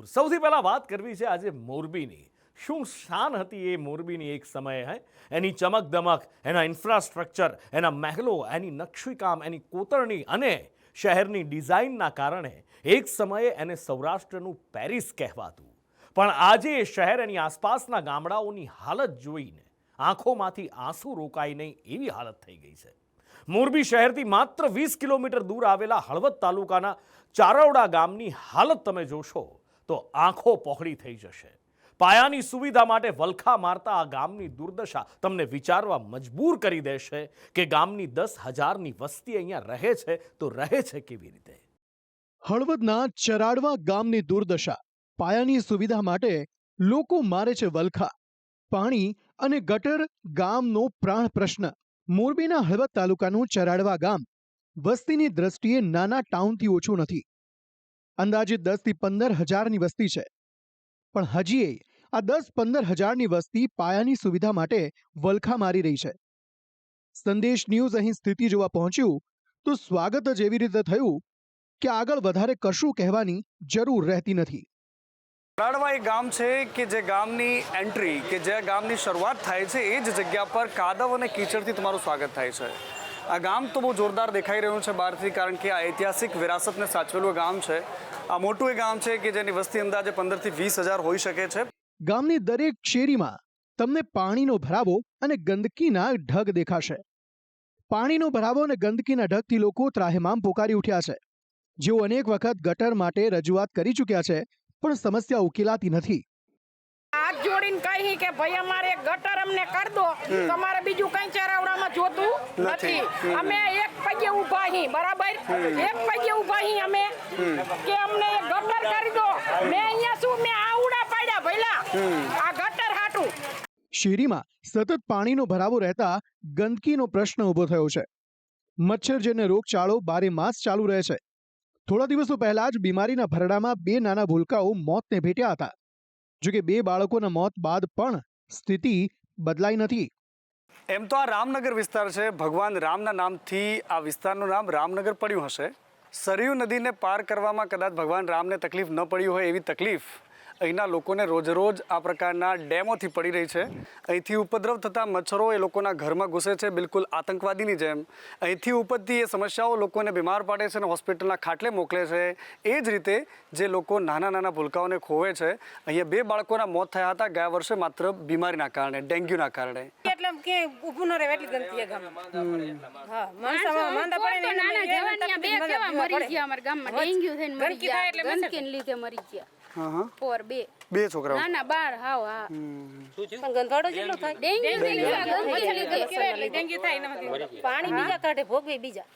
જરૂર। સૌથી પહેલા વાત કરવી છે આજે મોરબીની। શું શાન હતી એ મોરબીની એક સમયે હે, એની ચમક દમક, એના ઇન્ફ્રાસ્ટ્રક્ચર, એના મહેલો, એની નકશીકામ, એની કોતરણી અને શહેરની ડિઝાઇનના કારણે એક સમયે એને સૌરાષ્ટ્રનું પેરિસ કહેવાતું। પણ આજે એ શહેર એની આસપાસના ગામડાઓની હાલત જોઈને આંખોમાંથી આંસુ રોકાય નહીં એવી હાલત થઈ ગઈ છે। મોરબી શહેરથી માત્ર 20 કિલોમીટર દૂર આવેલા હળવદ તાલુકાના ચારવડા ગામની હાલત તમે જોશો તો આંખો પહોળી થઈ જશે। પાયાની સુવિધા માટે વલખા મારતા આ ગામની દુર્દશા તમને વિચારવા મજબૂર કરી દેશે કે ગામની 10,000ની વસ્તી અહીંયા રહે છે તો રહે છે કેવી રીતે। હળવદના ચરાડવા ગામની દુર્દશા। પાયાની સુવિધા માટે લોકો મારે છે વલખા। પાણી અને ગટર ગામનો પ્રાણ પ્રશ્ન। મોરબીના હળવદ તાલુકાનું ચરાડવા ગામ વસ્તીની દ્રષ્ટિએ નાના ટાઉનથી ઓછું નથી। અંદાજિત 10 થી 15 હજારની વસ્તી છે, પણ હજીએ આ 10-15 હજારની વસ્તી પાયાની સુવિધા માટે વલખા મારી રહી છે। સંદેશ ન્યૂઝ અહીં સ્થિતિ જોવા પહોંચ્યું તો સ્વાગત જ એવી રીતે થયું કે આગળ વધારે કશું કહેવાની જરૂર રહેતી નથી। ચરાડવા એ ગામ છે કે જે ગામની એન્ટ્રી કે જે ગામની શરૂઆત થાય છે એ જ જગ્યા પર કાદવ અને કીચડથી તમારું સ્વાગત થાય છે। આ ગામ તો બહુ જોરદાર દેખાઈ રહ્યું છે બહારથી, કારણ કે આ ઐતિહાસિક વિરાસતને સાચવેલું ગામ છે। આ મોટું એ ગામ છે કે જેની વસ્તી અંદાજે 15 થી 20 હજાર હોઈ શકે છે। ગામની દરેક શેરીમાં તમને પાણીનો ભરાવો અને ગંદકીના ઢગ દેખાશે। પાણીનો ભરાવો અને ગંદકીના ઢગથી લોકો ત્રાહિમામ પોકારી ઉઠ્યા છે। જેઓ અનેક વખત ગટર માટે રજૂઆત કરી ચૂક્યા છે, પણ સમસ્યા ઉકેલાતી નથી। હાથ જોડીને કહી કે ભાઈ અમારે ગટર અમને કરી દો, તમારે બીજું કઈ ચરાવડામાં જોતું નથી। અમે એક પગે ઊભા હી, બરાબર, એક પગે ઊભા હી અમે કે અમને ગટર કરી દો। મેં અહીંયા શું મેં આવડા પાડ્યા ભઈલા આ ગટર હાટું। શેરીમાં સતત પાણીનો ભરાવો રહેતા ગંદકીનો પ્રશ્ન ઊભો થયો છે। મચ્છરજન્ય રોગચાળો બારે માસ ચાલુ રહે છે। થોડા દિવસો પહેલા જ બીમારીના ભરડામાં 2 નાના ભૂલકાઓ મોતને ભેટ્યા હતા। જોકે 2 બાળકોના મોત બાદ પણ સ્થિતિ બદલાઈ નથી। એમ તો આ રામનગર વિસ્તાર છે। ભગવાન રામના નામથી આ વિસ્તારનું નામ રામનગર પડ્યું હશે। સરયુ નદીને પાર કરવામાં કદાચ ભગવાન રામને તકલીફ ન પડી હોય એવી તકલીફ અહીંના લોકોને રોજ આ પ્રકારના ડેમોથી પડી રહી છે। અહીંથી ઉપદ્રવ થતા મચ્છરો એ લોકોના ઘરમાં ઘૂસે છે, બિલકુલ આતંકવાદીની જેમ। અહીંથી ઉપજતી એ સમસ્યાઓ લોકોને બીમાર પાડે છે અને હોસ્પિટલના ખાટલે મોકલે છે। એ જ રીતે જે લોકો નાના ભૂલકાઓને ખોવે છે, અહીંયા 2 બાળકોના મોત થયા હતા ગયા વર્ષે માત્ર બીમારીના કારણે, ડેન્ગ્યુના કારણે। એટલે કે ઊભું ન રહે એટલી ગંદકી ગામમાં। હા, માણસા માંદા પડે ને નાના જવાનિયા 2 કેવા મરી ગયા અમાર ગામમાં, ડેન્ગ્યુ થઈને મરી ગયા, ગંદકીને લીધે મરી ગયા। પોર 2 છોકરાઓ નાના બાળ હાવ હા પણ ગંધવાડો જેટલો થાય ડેન્ગ્યુ થાય નથી પાણી બીજા કાઢે ભોગવે બીજા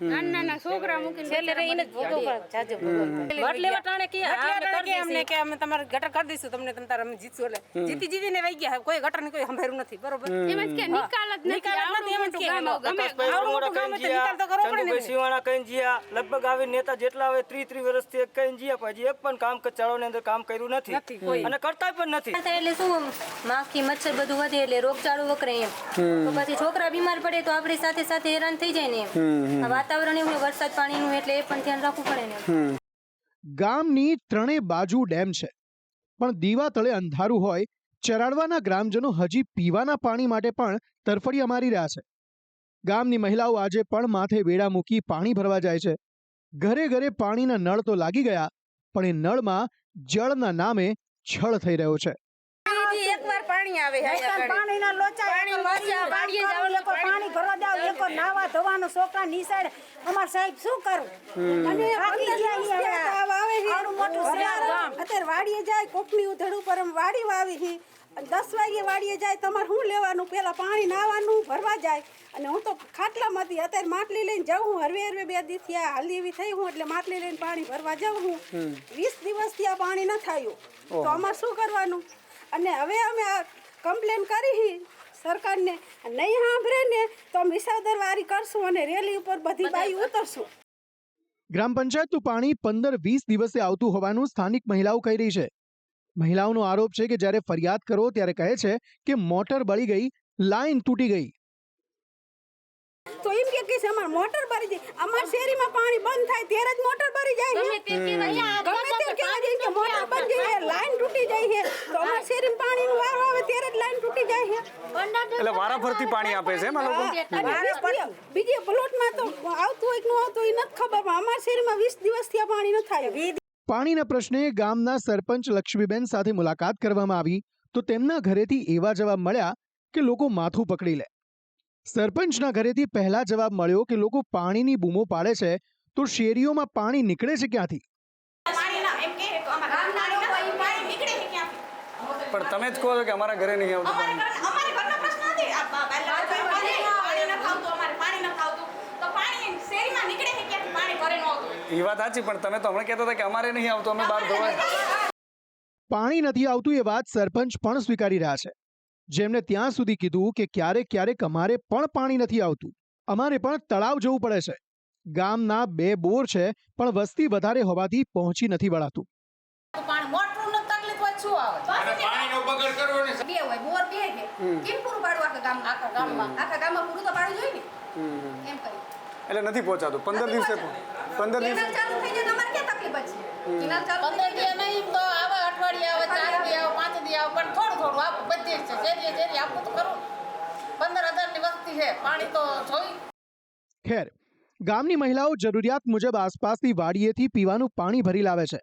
નાના છોકરા મૂકીને છેલ્લે રહીને જ ભોગવ પડે જાજે ભોગવ વટ લેવા ટાણે કે અમને કે અમે તમારે ગટર કરી દઈશું તમને તમતાર અમે જીતશું એટલે જીતીને વઈ ગયા કોઈ ગટર ની કોઈ સંભાળ્યું નથી બરોબર એમ જ કે નિકાલ જ નથી એમ જ કે નિકાલ તો કરવો પડે ને સિવાણા કઈ જીયા લગભગ આવી નેતા જેટલા આવે 30 વર્ષથી એક કઈ જીયા પછી એક પણ કામ ચાળોની અંદર કામ કર્યું નથી અને કરતા પણ નથી। એટલે શું માખી મચ્છર બધું વધે એટલે રોગચાળો વકરે એમ તો પછી છોકરા બીમાર પડે તો આપણી સાથે સાથે હેરાન થઈ જાય ને એમ વાતાવરણ એવું વરસાદ પાણીનું એટલે એ પણ ધ્યાન રાખવું પડે ને। ગામની 3 બાજુ ડેમ છે, પણ દીવા તળે અંધારું હોય ચરાડવાના ગ્રામજનો હજી પીવાના પાણી માટે પણ તરફડિયા મારી રહ્યા છે। ગામની મહિલાઓ આજે પણ માથે વેડા મૂકી પાણી ભરવા જાય છે। ઘરે ઘરે પાણીના નળ તો લાગી ગયા, પણ એ નળમાં જળના નામે છળ થઈ રહ્યો છે। એકવાર પાણી આવે પાણીના લોચા પાણી ભરવા જાવ એક નાવા ધોવાનું છોકરા નિસાડે અમાર સાહેબ શું કરું અને અત્યારે વાડીએ જાય કોકની ઉધડું પર વાડી વાવી 10 વાગે વાડીએ જાય તમારે શું લેવાનું પેલા પાણી નાવાનું ભરવા જાય અને હું તો ખાટલામાંથી અત્યારે માટલી લઈને જાઉં હરવે 2 દિવસથી હાલી એવી થઈ હું એટલે માટલી લઈને પાણી ભરવા જાઉં હું 20 દિવસથી આ પાણી ન થયું તો અમારે શું કરવાનું અને હવે અમે આ કમ્પ્લેન કરી સરકારને નહીં સાંભળે ને તો અમે વિસાવદરવારી કરશું અને રેલી ઉપર બધી બાઈ ઉતરશું। ગ્રામ પંચાયતનું પાણી 15-20 દિવસે આવતું હોવાનું સ્થાનિક મહિલાઓ કહી રહી છે। મહિલાઓનો આરોપ છે કે જ્યારે ફરિયાદ કરો ત્યારે કહે છે કે મોટર બળી ગઈ, લાઈન તૂટી ગઈ। તો એમ કે લાગે છે અમાર મોટર ભરી જાય અમાર શેરીમાં પાણી બંધ થાય ત્યારે જ મોટર ભરી જાય છે ગમે તે કહેવા જાય કે મોટર બંધ જાય લાઈન તૂટી જાય છે તો અમાર શેરીમાં પાણીનો વારો આવે ત્યારે જ લાઈન તૂટી જાય છે એટલે વારાફરતી પાણી આપે છે એમાં લોકો બીજે પ્લોટમાં તો આવતું હોય કે ન આવતું હોય એ નથી ખબર પણ અમાર શેરીમાં 20 દિવસથી આ પાણી ન થાય પાણીના પ્રશ્ને ગામના સરપંચ લક્ષ્મીબેન સાથે મુલાકાત કરવામાં આવી તો તેમના ઘરેથી એવા જવાબ મળ્યા કે લોકો માથું પકડી લે. સરપંચના ઘરેથી પહેલા જવાબ મળ્યો કે લોકો પાણીની બૂમો પાડે છે તો શેરીઓમાં પાણી નીકળે છે ક્યાંથી? પણ તમે જ કહો છો કે અમારા ઘરે નહીં આવતું પાણી. એ વાત સાચી પણ તમે તો હમણાં કહેતા હતા કે અમારે નહીં આવતું અમે બહાર ધોવાય. પાણી નથી આવતું એ વાત સરપંચ પણ સ્વીકારી રહ્યા છે, જેમને ત્યાં સુધી કીધું કે ક્યારેક ક્યારેક અમારે પણ પાણી નથી આવતું, અમારે પણ તળાવ જવું પડે છે. ગામના 2 બોર છે પણ વસ્તી વધારે હોવાથી પહોંચી નથી વળાતું. એટલે નથી પહોંચાતું 15 દિવસે 15 દિવસે ખેર, ગામની મહિલાઓ જરૂરિયાત મુજબ આસપાસની વાડીએથી પીવાનું પાણી ભરી લાવે છે,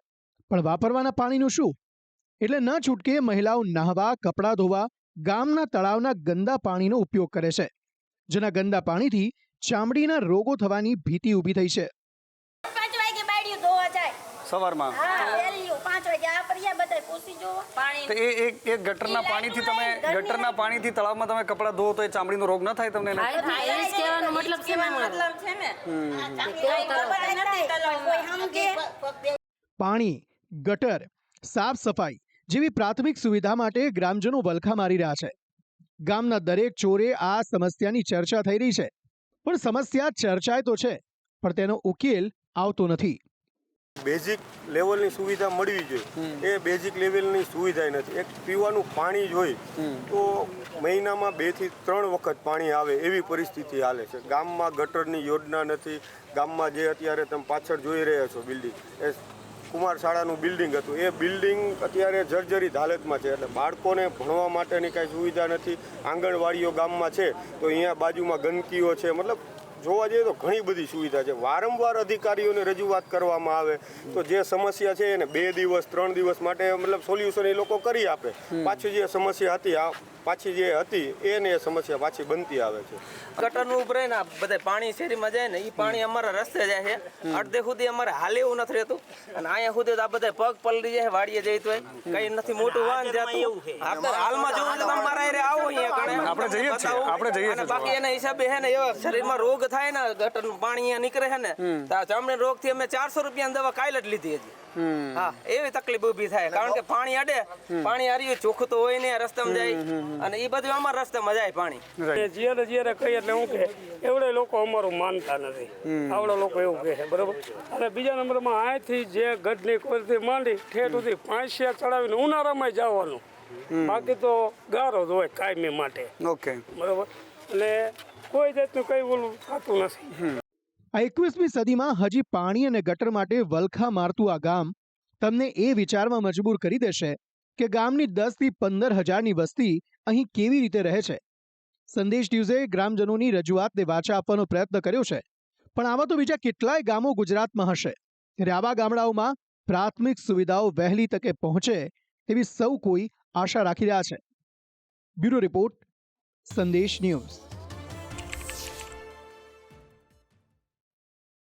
પણ વાપરવાના પાણીનું શું? એટલે ન છૂટકે મહિલાઓ નહાવા, કપડાં ધોવા ગામના તળાવના ગંદા પાણીનો ઉપયોગ કરે છે, જેના ગંદા પાણીથી ચામડીના રોગો થવાની ભીતિ ઊભી થઈ છે. સવારમાં તો એ ગટરના પાણીથી તમે ગટરના પાણીથી તળાવમાં તમે કપડાં ધોવો તો એ ચામડીનો રોગ ન થાય તમને? પાણી, ગટર, સાફ સફાઈ જેવી પ્રાથમિક સુવિધા માટે ગ્રામજનો વલખા મારી રહ્યા છે. ગામના દરેક ચોરે આ સમસ્યાની ચર્ચા થઈ રહી છે, પણ સમસ્યા ચર્ચાય તો છે પણ તેનો ઉકેલ આવતો નથી. બેઝિક લેવલની સુવિધા મળવી જોઈએ, એ બેઝિક લેવલની સુવિધા નથી. એક પીવાનું પાણી જ હોય તો મહિનામાં 2 થી 3 વખત પાણી આવે એવી પરિસ્થિતિ હાલે છે. ગામમાં ગટરની યોજના નથી. ગામમાં જે અત્યારે તમે પાછળ જોઈ રહ્યા છો બિલ્ડિંગ, એ કુમાર શાળાનું બિલ્ડિંગ હતું, એ બિલ્ડિંગ અત્યારે જર્જરિત હાલતમાં છે. એટલે બાળકોને ભણવા માટેની કાંઈ સુવિધા નથી. આંગણવાડીઓ ગામમાં છે તો અહીંયા બાજુમાં ગંદકીઓ છે. મતલબ જોવા જઈએ તો ઘણી બધી સુવિધા છે. વારંવાર અધિકારીઓને રજૂઆત કરવામાં આવે તો જે સમસ્યા છે એને 2 દિવસ 3 દિવસ માટે મતલબ સોલ્યુશન એ લોકો કરી આપે. પાછી જે સમસ્યા હતી એને એ સમસ્યા પાછી બનતી આવે છે. ગટરનું ઉપર ને બધા પાણી શેરીમાં જાય ને એ પાણી અમારા રસ્તે જાય છે. અડધે સુધી અમારે હાલે એવું નથી રહેતું અને અહીંયા સુધી આ બધા પગ પલળી જાય વાડીએ જઈ તો કઈ નથી મોટું વાહન જતું. અત્યારે હાલમાં જોવું તો તમારા આવો અહીંયા આપણે જઈએ છીએ બાકી એના હિસાબે છે ને એવા શરીરમાં રોગ થાય ને ગટરનું પાણી અહીંયા નીકળે છે ને તો ચામડી રોગ થી અમે 400 રૂપિયાની દવા કાલે જ લીધી હતી. હા, એવી તકલીફ ઊભી થાય કારણ કે પાણી અડે, પાણી હાર્યું ચોખ્ખું તો હોય ને રસ્તામાં જાય અને એ બધું અમારા રસ્તામાં જાય પાણી. જ્યારે કહીએ એટલે હું કહે એવડે લોકો અમારું માનતા નથી, આવડે લોકો એવું કહે છે બરોબર. અને બીજા નંબરમાં અહીંથી જે ગઢની કોરથી માંડી ઠેઠ સુધી 5 ચડાવીને ઉનાળામાં જવાનું, બાકી તો ગારો જ હોય કાયમી માટે. ઓકે, બરોબર. અને કોઈ જાતનું કઈ ઓલું થતું નથી. આ 21મી સદીમાં હજી પાણી અને ગટર માટે વલખા મારતું આ ગામ તમને એ વિચારમાં મજબૂર કરી દેશે કે ગામની 10 થી 15 હજારની વસ્તી અહીં કેવી રીતે રહે છે. સંદેશ ન્યૂઝે ગ્રામજનોની રજૂઆતને વાચા આપવાનો પ્રયત્ન કર્યો છે, પણ આવા તો બીજા કેટલાય ગામો ગુજરાતમાં હશે, ત્યારે આવા ગામડાઓમાં પ્રાથમિક સુવિધાઓ વહેલી તકે પહોંચે એવી સૌ કોઈ આશા રાખી રહ્યા છે. બ્યુરો રિપોર્ટ, સંદેશ ન્યૂઝ.